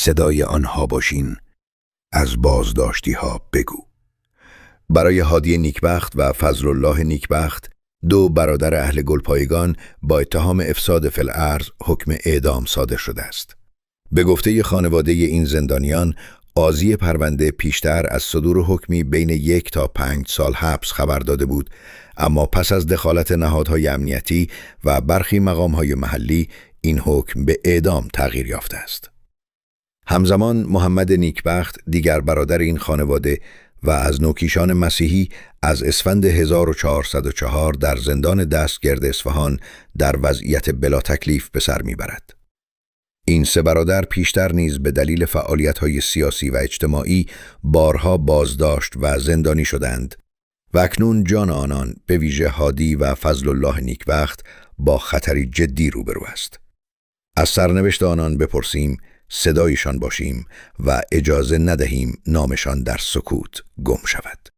صدای آنها باشین، از بازداشتی ها بگو. برای هادی نیکبخت و فضل الله نیکبخت، 2 برادر اهل گلپایگان، با اتهام افساد فی الارض حکم اعدام صادر شده است. به گفته خانواده این زندانیان، قاضی پرونده پیشتر از صدور حکمی بین 1 تا 5 سال حبس خبر داده بود، اما پس از دخالت نهادهای امنیتی و برخی مقامهای محلی این حکم به اعدام تغییر یافته است. همزمان محمد نیکبخت، دیگر برادر این خانواده و از نوکیشان مسیحی، از اسفند 1404 در زندان دستگرد اصفهان در وضعیت بلا تکلیف به سر میبرد. این 3 برادر پیشتر نیز به دلیل فعالیت‌های سیاسی و اجتماعی بارها بازداشت و زندانی شدند و اکنون جان آنان، به ویژه هادی و فضل الله نیکبخت، با خطری جدی روبرو است. از سرنوشت آنان بپرسیم، صدایشان باشیم و اجازه ندهیم نامشان در سکوت گم شود.